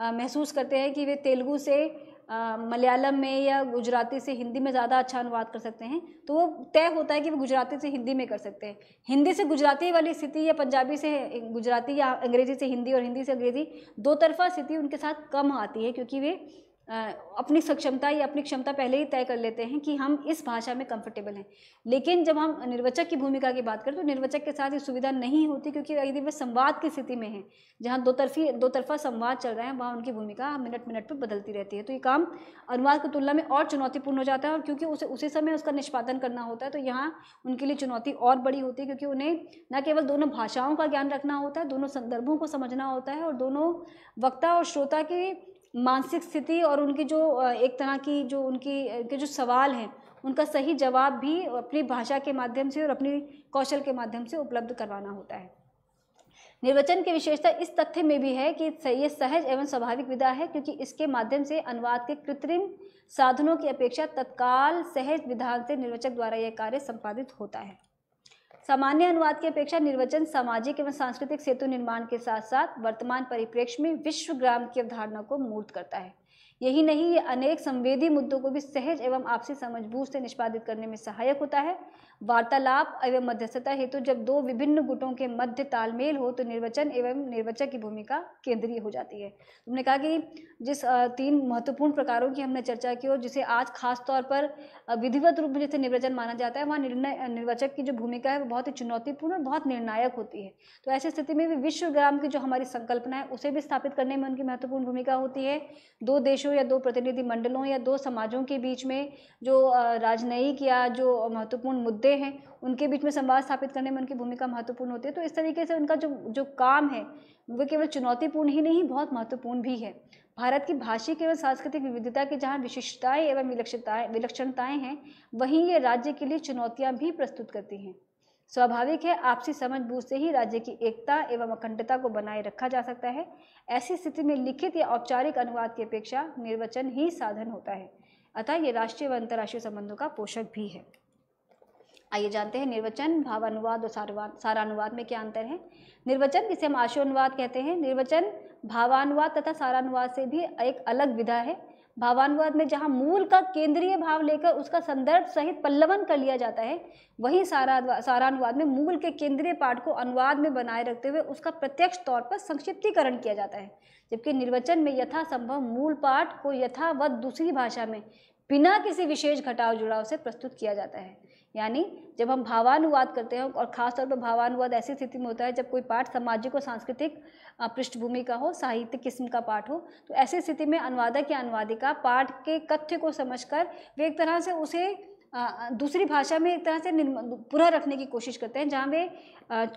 महसूस करते हैं कि वे तेलुगु से मलयालम में या गुजराती से हिंदी में ज़्यादा अच्छा अनुवाद कर सकते हैं, तो वो तय होता है कि वो गुजराती से हिंदी में कर सकते हैं। हिंदी से गुजराती वाली स्थिति या पंजाबी से गुजराती या अंग्रेज़ी से हिंदी और हिंदी से अंग्रेज़ी दो तरफा स्थिति उनके साथ कम आती है, क्योंकि वे अपनी सक्षमता या अपनी क्षमता पहले ही तय कर लेते हैं कि हम इस भाषा में कंफर्टेबल हैं। लेकिन जब हम निर्वचक की भूमिका की बात करें तो निर्वचक के साथ ये सुविधा नहीं होती, क्योंकि यदि वे संवाद की स्थिति में हैं जहाँ दो तरफा संवाद चल रहा है, वहाँ उनकी भूमिका मिनट मिनट पर बदलती रहती है। तो ये काम अनुवाद की तुलना में और चुनौतीपूर्ण हो जाता है, और क्योंकि उसी समय उसका निष्पादन करना होता है तो यहाँ उनके लिए चुनौती और बड़ी होती है, क्योंकि उन्हें न केवल दोनों भाषाओं का ज्ञान रखना होता है, दोनों संदर्भों को समझना होता है, और दोनों वक्ता और श्रोता की मानसिक स्थिति और उनकी जो एक तरह की जो उनके जो सवाल हैं उनका सही जवाब भी अपनी भाषा के माध्यम से और अपनी कौशल के माध्यम से उपलब्ध करवाना होता है। निर्वचन की विशेषता इस तथ्य में भी है कि ये सहज एवं स्वाभाविक विधा है, क्योंकि इसके माध्यम से अनुवाद के कृत्रिम साधनों की अपेक्षा तत्काल सहज विधान से निर्वचक द्वारा यह कार्य संपादित होता है। सामान्य अनुवाद की अपेक्षा निर्वचन सामाजिक एवं सांस्कृतिक सेतु निर्माण के साथ साथ वर्तमान परिप्रेक्ष्य में विश्वग्राम की अवधारणा को मूर्त करता है। यही नहीं, ये अनेक संवेदी मुद्दों को भी सहज एवं आपसी समझबूझ से निष्पादित करने में सहायक होता है। वार्तालाप एवं मध्यस्थता हेतु जब दो विभिन्न गुटों के मध्य तालमेल हो तो निर्वचन एवं निर्वचक की भूमिका केंद्रीय हो जाती है। तुमने कहा कि जिस 3 महत्वपूर्ण प्रकारों की हमने चर्चा की और जिसे आज खास तौर पर विधिवत रूप में जैसे निर्वचन माना जाता है, वहाँ निर्वचक की जो भूमिका है वो बहुत ही चुनौतीपूर्ण और बहुत निर्णायक होती है। तो ऐसी स्थिति में भी विश्वग्राम की जो हमारी संकल्पना है उसे भी स्थापित करने में उनकी महत्वपूर्ण भूमिका होती है। 2 देशों या 2 प्रतिनिधि मंडलों या 2 समाजों के बीच में जो राजनयिक या जो महत्वपूर्ण मुद्दे हैं उनके बीच में संवाद स्थापित करने में उनकी भूमिका महत्वपूर्ण होती है। तो इस तरीके से उनका जो काम है वो केवल चुनौतीपूर्ण ही नहीं, बहुत महत्वपूर्ण भी है। भारत की भाषिक एवं सांस्कृतिक विविधता की जहाँ विशिष्टताएं एवं विलक्षणताएं हैं, वहीं ये राज्य के लिए चुनौतियां भी प्रस्तुत करती हैं। स्वाभाविक है, आपसी समझबूझ से ही राज्य की एकता एवं अखंडता को बनाए रखा जा सकता है। ऐसी स्थिति में लिखित या औपचारिक अनुवाद की अपेक्षा निर्वचन ही साधन होता है। अतः ये राष्ट्रीय व अंतर्राष्ट्रीय संबंधों का पोषक भी है। आइए जानते हैं निर्वचन, भावानुवाद और सारानुवाद में क्या अंतर है। निर्वचन, जिसे हम आशुअनुवाद कहते हैं, निर्वचन भावानुवाद तथा सारानुवाद से भी एक अलग विधा है। भावानुवाद में जहाँ मूल का केंद्रीय भाव लेकर उसका संदर्भ सहित पल्लवन कर लिया जाता है, वहीं सारानुवाद में मूल के केंद्रीय पाठ को अनुवाद में बनाए रखते हुए उसका प्रत्यक्ष तौर पर संक्षिप्तीकरण किया जाता है। जबकि निर्वचन में यथासंभव मूल पाठ को यथावत दूसरी भाषा में बिना किसी विशेष घटाव जुड़ाव से प्रस्तुत किया जाता है। यानी जब हम भावानुवाद करते हैं, और खासतौर पर भावानुवाद ऐसी स्थिति में होता है जब कोई पाठ सामाजिक और सांस्कृतिक पृष्ठभूमि का हो, साहित्यिक किस्म का पाठ हो, तो ऐसी स्थिति में अनुवादक या अनुवादिका पाठ के कथ्य को समझकर वे एक तरह से उसे दूसरी भाषा में एक तरह से पूरा रखने की कोशिश करते हैं, जहाँ वे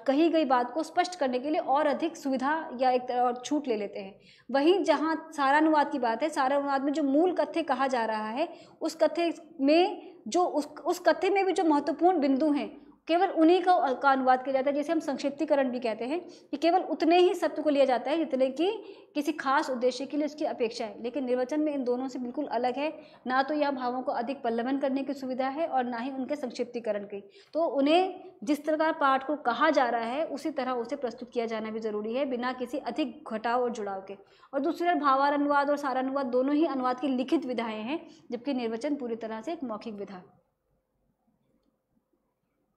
कही गई बात को स्पष्ट करने के लिए और अधिक सुविधा या एक तरह और छूट ले लेते हैं। वहीं जहाँ सारानुवाद की बात है, सारानुवाद में जो मूल कथ्य कहा जा रहा है, उस कथ्य में जो उस कथ्य में भी जो महत्वपूर्ण बिंदु हैं, केवल उन्हीं का अनुवाद किया जाता है, जिसे हम संक्षिप्तीकरण भी कहते हैं, कि केवल उतने ही शब्द को लिया जाता है जितने की किसी खास उद्देश्य के लिए उसकी अपेक्षा है। लेकिन निर्वचन में इन दोनों से बिल्कुल अलग है, ना तो यह भावों को अधिक पल्लवन करने की सुविधा है और ना ही उनके संक्षिप्तीकरण की। तो उन्हें जिस तरह पाठ को कहा जा रहा है उसी तरह उसे प्रस्तुत किया जाना भी जरूरी है, बिना किसी अधिक घटाव और जुड़ाव के। और दूसरी तरफ भावानुवाद और सारानुवाद दोनों ही अनुवाद की लिखित विधाएं हैं, जबकि निर्वचन पूरी तरह से एक मौखिक विधा।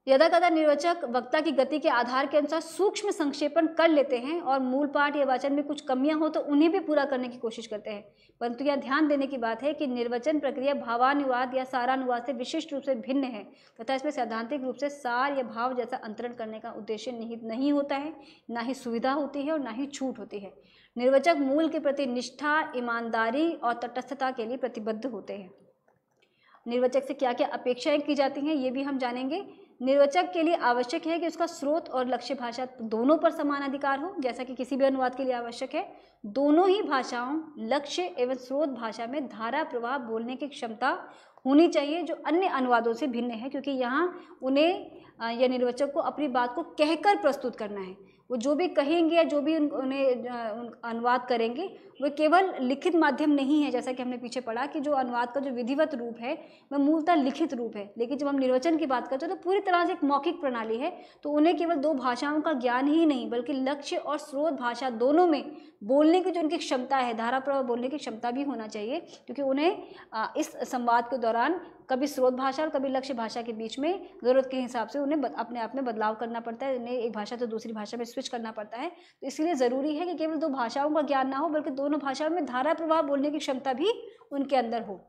यदा कदा निर्वचक वक्ता की गति के आधार के अनुसार सूक्ष्म संक्षेपण कर लेते हैं और मूल पाठ या वाचन में कुछ कमियां हो तो उन्हें भी पूरा करने की कोशिश करते हैं, परंतु यह ध्यान देने की बात है कि निर्वचन प्रक्रिया भावानुवाद या सारानुवाद से विशिष्ट रूप से भिन्न है तथा इसमें सैद्धांतिक रूप से सार या भाव जैसा अंतरण करने का उद्देश्य निहित नहीं होता है, ना ही सुविधा होती है और ना ही छूट होती है। निर्वचक मूल के प्रति निष्ठा, ईमानदारी और तटस्थता के लिए प्रतिबद्ध होते हैं। निर्वचक से क्या क्या अपेक्षाएं की जाती हैं ये भी हम जानेंगे। निर्वचक के लिए आवश्यक है कि उसका स्रोत और लक्ष्य भाषा दोनों पर समान अधिकार हो, जैसा कि किसी भी अनुवाद के लिए आवश्यक है। दोनों ही भाषाओं, लक्ष्य एवं स्रोत भाषा में धारा प्रवाह बोलने की क्षमता होनी चाहिए, जो अन्य अनुवादों से भिन्न है, क्योंकि यहाँ उन्हें या निर्वचक को अपनी बात को कहकर प्रस्तुत करना है। वो जो भी कहेंगे या जो भी उन्हें अनुवाद करेंगे वो केवल लिखित माध्यम नहीं है, जैसा कि हमने पीछे पढ़ा कि जो अनुवाद का जो विधिवत रूप है वह मूलतः लिखित रूप है। लेकिन जब हम निर्वचन की बात करते हैं तो पूरी तरह से एक मौखिक प्रणाली है, तो उन्हें केवल 2 भाषाओं का ज्ञान ही नहीं बल्कि लक्ष्य और स्रोत भाषा दोनों में बोलने की जो उनकी क्षमता है, धारा प्रवाह बोलने की क्षमता भी होना चाहिए, क्योंकि उन्हें इस संवाद के दौरान कभी स्रोत भाषा और कभी लक्ष्य भाषा के बीच में ज़रूरत के हिसाब से उन्हें अपने आप में बदलाव करना पड़ता है, उन्हें एक भाषा से दूसरी भाषा में स्विच करना पड़ता है। तो इसलिए ज़रूरी है कि केवल 2 भाषाओं का ज्ञान ना हो बल्कि दोनों भाषाओं में धारा प्रवाह बोलने की क्षमता भी उनके अंदर हो।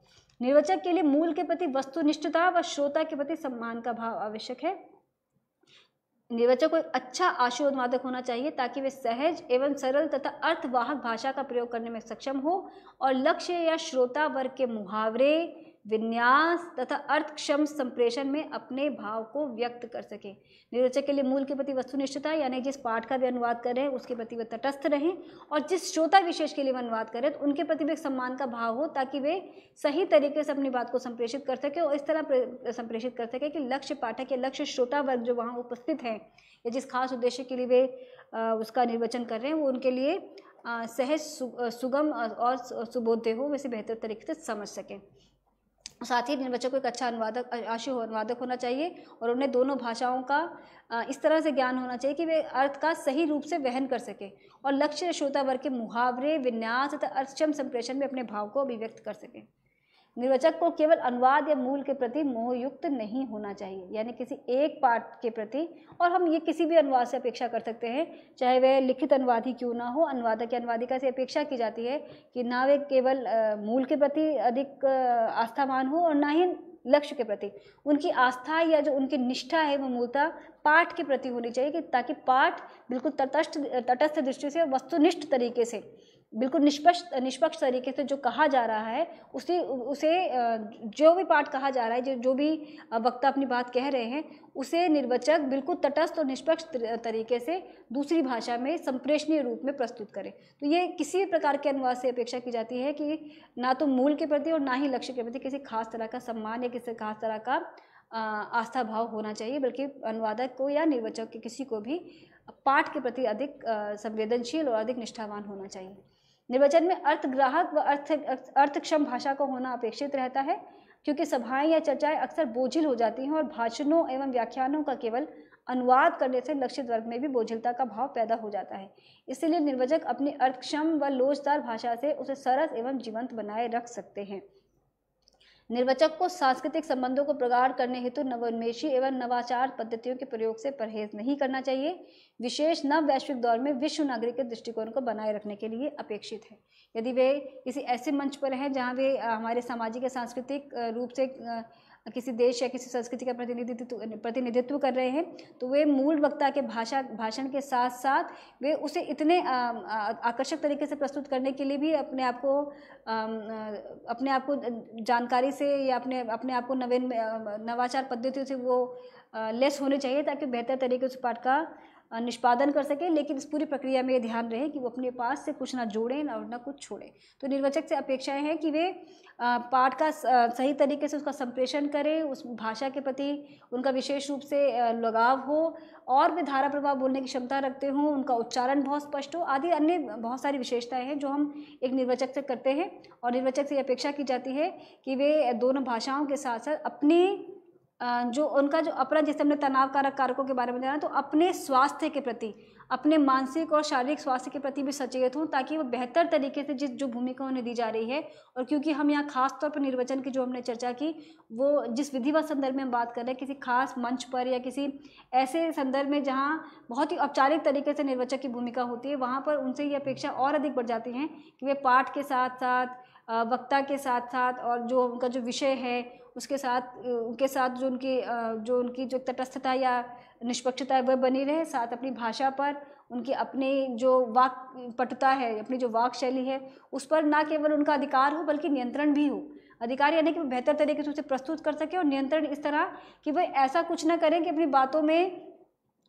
निर्वचक के लिए मूल के प्रति वस्तुनिष्ठता व श्रोता के प्रति सम्मान का भाव आवश्यक है। निर्वचक को एक अच्छा आशु अनुवादक होना चाहिए ताकि वे सहज एवं सरल तथा अर्थवाहक भाषा का प्रयोग करने में सक्षम हो और लक्ष्य या श्रोता वर्ग के मुहावरे, विन्यास तथा अर्थक्षम संप्रेषण में अपने भाव को व्यक्त कर सके। निर्वचक के लिए मूल के प्रति वस्तुनिष्ठता, यानी जिस पाठ का भी अनुवाद कर रहे हैं उसके प्रति वे तटस्थ रहें, और जिस श्रोता विशेष के लिए वे अनुवाद करें तो उनके प्रति भी सम्मान का भाव हो, ताकि वे सही तरीके से अपनी बात को संप्रेषित कर सके और इस तरह संप्रेषित कर सके कि लक्ष्य पाठक या लक्ष्य श्रोता वर्ग जो वहाँ उपस्थित हैं या जिस खास उद्देश्य के लिए वे उसका निर्वचन कर रहे हैं वो उनके लिए सहज, सुगम और सुबोध्य हो, वैसे बेहतर तरीके से समझ सकें। साथ ही निर्वाचक को एक अच्छा आशु अनुवादक होना चाहिए और उन्हें दोनों भाषाओं का इस तरह से ज्ञान होना चाहिए कि वे अर्थ का सही रूप से वहन कर सके और लक्ष्य श्रोता वर्ग के मुहावरे, विन्यास तथा अर्थक्षम संप्रेषण में अपने भाव को अभिव्यक्त कर सके। निर्वाचक को केवल अनुवाद या मूल के प्रति मोहयुक्त नहीं होना चाहिए, यानी किसी एक पाठ के प्रति, और हम ये किसी भी अनुवाद से अपेक्षा कर सकते हैं, चाहे वह लिखित अनुवाद ही क्यों ना हो। अनुवादक या अनुवादिका से अपेक्षा की जाती है कि ना वे केवल मूल के प्रति अधिक आस्थावान हो और ना ही लक्ष्य के प्रति। उनकी आस्था या जो उनकी निष्ठा है वो मूलतः पाठ के प्रति होनी चाहिए, कि ताकि पाठ बिल्कुल तटस्थ दृष्टि से और वस्तुनिष्ठ तरीके से, बिल्कुल निष्पक्ष तरीके से जो कहा जा रहा है उसे जो भी पाठ कहा जा रहा है, जो भी वक्ता अपनी बात कह रहे हैं, उसे निर्वाचक बिल्कुल तटस्थ और निष्पक्ष तरीके से दूसरी भाषा में संप्रेषणीय रूप में प्रस्तुत करे। तो ये किसी भी प्रकार के अनुवाद से अपेक्षा की जाती है कि ना तो मूल के प्रति और ना ही लक्ष्य के प्रति किसी खास तरह का सम्मान या किसी खास तरह का आस्था भाव होना चाहिए, बल्कि अनुवादक को या निर्वाचक के किसी को भी पाठ के प्रति अधिक संवेदनशील और अधिक निष्ठावान होना चाहिए। निर्वचन में अर्थग्राहक व अर्थक्षम भाषा का होना अपेक्षित रहता है, क्योंकि सभाएं या चर्चाएं अक्सर बोझिल हो जाती हैं और भाषणों एवं व्याख्यानों का केवल अनुवाद करने से लक्षित वर्ग में भी बोझिलता का भाव पैदा हो जाता है। इसलिए निर्वाचक अपनी अर्थक्षम व लोचदार भाषा से उसे सरस एवं जीवंत बनाए रख सकते हैं। निर्वाचक को सांस्कृतिक संबंधों को प्रगाढ़ करने हेतु नवोन्मेषी एवं नवाचार पद्धतियों के प्रयोग से परहेज नहीं करना चाहिए। विशेष नव वैश्विक दौर में विश्व नागरिक के दृष्टिकोण को बनाए रखने के लिए अपेक्षित है। यदि वे किसी ऐसे मंच पर हैं जहां वे हमारे सामाजिक या सांस्कृतिक रूप से किसी देश या किसी संस्कृति का प्रतिनिधित्व कर रहे हैं, तो वे मूल वक्ता के भाषण के साथ साथ वे उसे इतने आकर्षक तरीके से प्रस्तुत करने के लिए भी अपने आप को जानकारी से या अपने आप को नवाचार पद्धतियों से वो लेस होने चाहिए, ताकि बेहतर तरीके से पाठ का निष्पादन कर सके। लेकिन इस पूरी प्रक्रिया में ये ध्यान रहे कि वो अपने पास से कुछ ना जोड़ें और ना कुछ छोड़ें। तो निर्वाचक से अपेक्षाएं हैं कि वे पाठ का सही तरीके से उसका संप्रेषण करें, उस भाषा के प्रति उनका विशेष रूप से लगाव हो और वे धारा प्रवाह बोलने की क्षमता रखते हों, उनका उच्चारण बहुत स्पष्ट हो, आदि अन्य बहुत सारी विशेषताएं हैं जो हम एक निर्वाचक से करते हैं। और निर्वाचक से अपेक्षा की जाती है कि वे दोनों भाषाओं के साथ साथ अपनी जो उनका जो अपना, जैसे हमने तनाव कारक कारकों के बारे में जाना, तो अपने स्वास्थ्य के प्रति, अपने मानसिक और शारीरिक स्वास्थ्य के प्रति भी सचेत हों, ताकि वो बेहतर तरीके से जो भूमिका उन्हें दी जा रही है। और क्योंकि हम यहाँ खास तौर पर निर्वाचन की जो हमने चर्चा की, वो जिस विधिवत संदर्भ में हम बात कर रहे हैं, किसी खास मंच पर या किसी ऐसे संदर्भ में जहाँ बहुत ही औपचारिक तरीके से निर्वाचक की भूमिका होती है, वहाँ पर उनसे ये अपेक्षा और अधिक बढ़ जाती है कि वे पाठ के साथ साथ, वक्ता के साथ साथ और जो उनका जो विषय है उसके साथ उनके साथ जो उनकी जो तटस्थता या निष्पक्षता है वह बनी रहे। साथ अपनी भाषा पर उनकी अपनी जो वाक पटुता है, अपनी जो वाक शैली है, उस पर ना केवल उनका अधिकार हो बल्कि नियंत्रण भी हो। अधिकार यानी कि वो बेहतर तरीके से उसे प्रस्तुत कर सके, और नियंत्रण इस तरह कि वह ऐसा कुछ ना करें कि अपनी बातों में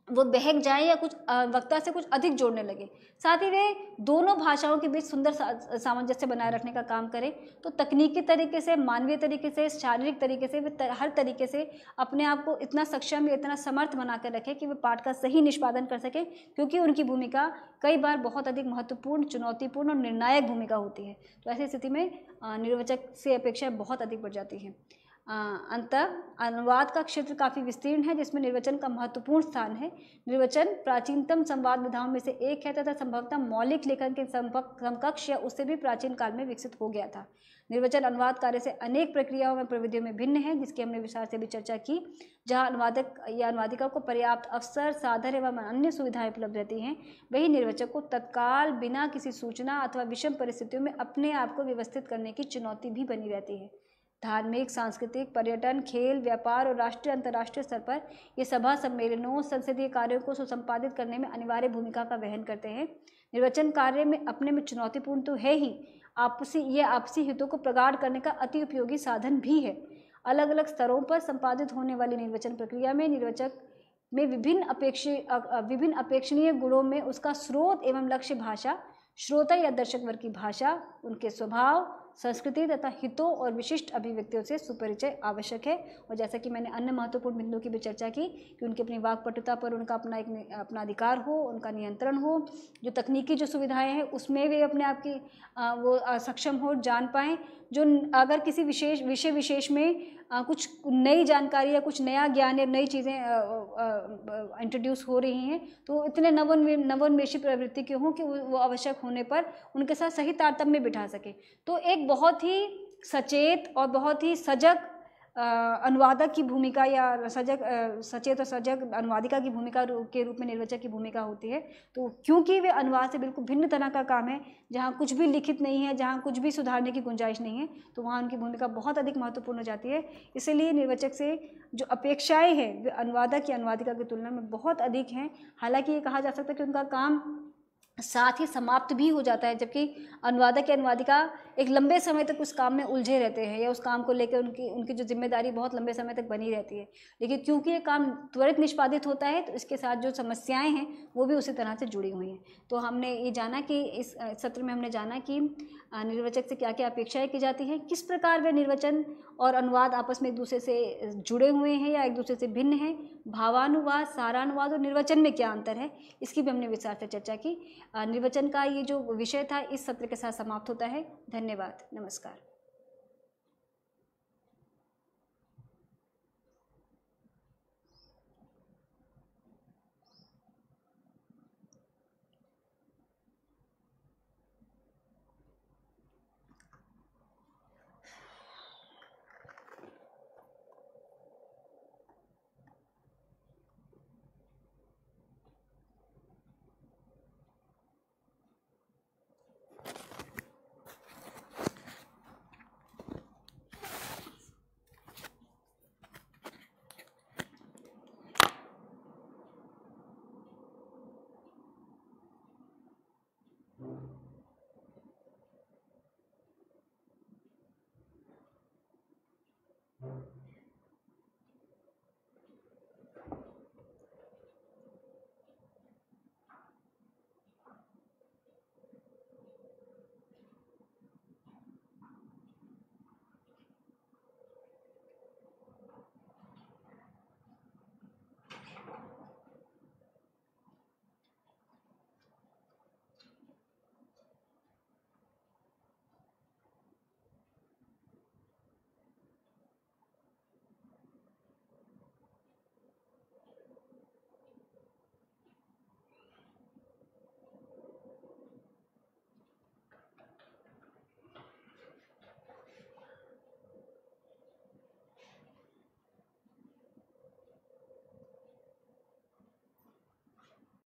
वो बहक जाए या कुछ वक्ता से कुछ अधिक जोड़ने लगे। साथ ही वे दोनों भाषाओं के बीच सुंदर सामंजस्य बनाए रखने का काम करें। तो तकनीकी तरीके से, मानवीय तरीके से, शारीरिक तरीके से, वे हर तरीके से अपने आप को इतना सक्षम या इतना समर्थ बनाकर रखें कि वे पाठ का सही निष्पादन कर सकें, क्योंकि उनकी भूमिका कई बार बहुत अधिक महत्वपूर्ण, चुनौतीपूर्ण और निर्णायक भूमिका होती है। तो ऐसी स्थिति में निर्वाचक से अपेक्षा बहुत अधिक बढ़ जाती है। अंततः अनुवाद का क्षेत्र काफ़ी विस्तीर्ण है, जिसमें निर्वचन का महत्वपूर्ण स्थान है। निर्वचन प्राचीनतम संवाद विधाओं में से एक है तथा संभवतः मौलिक लेखन के समकक्ष या उससे भी प्राचीन काल में विकसित हो गया था। निर्वचन अनुवाद कार्य से अनेक प्रक्रियाओं में प्रविधियों में भिन्न है, जिसकी हमने विस्तार से भी चर्चा की। जहाँ अनुवादक या अनुवादिका को पर्याप्त अवसर, साधन एवं अन्य सुविधाएं उपलब्ध रहती हैं, वही निर्वाचक को तत्काल बिना किसी सूचना अथवा विषम परिस्थितियों में अपने आप को व्यवस्थित करने की चुनौती भी बनी रहती है। धार्मिक, सांस्कृतिक, पर्यटन, खेल, व्यापार और राष्ट्रीय अंतर्राष्ट्रीय स्तर पर ये सभा सम्मेलनों, संसदीय कार्यों को सुसंपादित करने में अनिवार्य भूमिका का वहन करते हैं। निर्वाचन कार्य में अपने में चुनौतीपूर्ण तो है ही, आपसी हितों को प्रगाढ़ करने का अति उपयोगी साधन भी है। अलग अलग स्तरों पर संपादित होने वाली निर्वाचन प्रक्रिया में निर्वाचक में विभिन्न अपेक्षणीय गुणों में उसका स्रोत एवं लक्ष्य भाषा, श्रोता या दर्शक वर्ग की भाषा, उनके स्वभाव, संस्कृति तथा हितों और विशिष्ट अभिव्यक्तियों से सुपरिचय आवश्यक है। और जैसा कि मैंने अन्य महत्वपूर्ण बिंदुओं की भी चर्चा की कि उनकी अपनी वाक्पटुता पर उनका अपना अधिकार हो, उनका नियंत्रण हो, जो तकनीकी जो सुविधाएं हैं उसमें वे अपने आप की वो सक्षम हो, जान पाएँ। जो अगर किसी विषय विशेष में कुछ नई जानकारी या कुछ नया ज्ञान या नई चीज़ें इंट्रोड्यूस हो रही हैं तो इतने नवोन्मेषी प्रवृत्ति के हों कि वो आवश्यक होने पर उनके साथ सही तारतम्य बिठा सके। तो एक बहुत ही सचेत और बहुत ही सजग अनुवादक की भूमिका या सचेत और सजग अनुवादिका की भूमिका के रूप में निर्वाचक की भूमिका होती है। तो क्योंकि वे अनुवाद से बिल्कुल भिन्न तरह का काम है, जहाँ कुछ भी लिखित नहीं है, जहाँ कुछ भी सुधारने की गुंजाइश नहीं है, तो वहाँ उनकी भूमिका बहुत अधिक महत्वपूर्ण हो जाती है। इसीलिए निर्वाचक से जो अपेक्षाएं हैं वे अनुवादक या अनुवादिका की तुलना में बहुत अधिक हैं। हालांकि ये कहा जा सकता है कि उनका काम साथ ही समाप्त भी हो जाता है, जबकि अनुवादक या अनुवादिका एक लंबे समय तक उस काम में उलझे रहते हैं या उस काम को लेकर उनकी जो जिम्मेदारी बहुत लंबे समय तक बनी रहती है। लेकिन क्योंकि ये काम त्वरित निष्पादित होता है तो इसके साथ जो समस्याएं हैं वो भी उसी तरह से जुड़ी हुई हैं। तो हमने ये जाना कि इस सत्र में हमने जाना कि निर्वाचक से क्या क्या अपेक्षाएं की जाती हैं, किस प्रकार वे निर्वचन और अनुवाद आपस में एक दूसरे से जुड़े हुए हैं या एक दूसरे से भिन्न हैं, भावानुवाद, सारानुवाद और निर्वचन में क्या अंतर है, इसकी भी हमने विस्तार से चर्चा की। निर्वचन का ये जो विषय था इस सत्र के साथ समाप्त होता है। धन्यवाद, नमस्कार।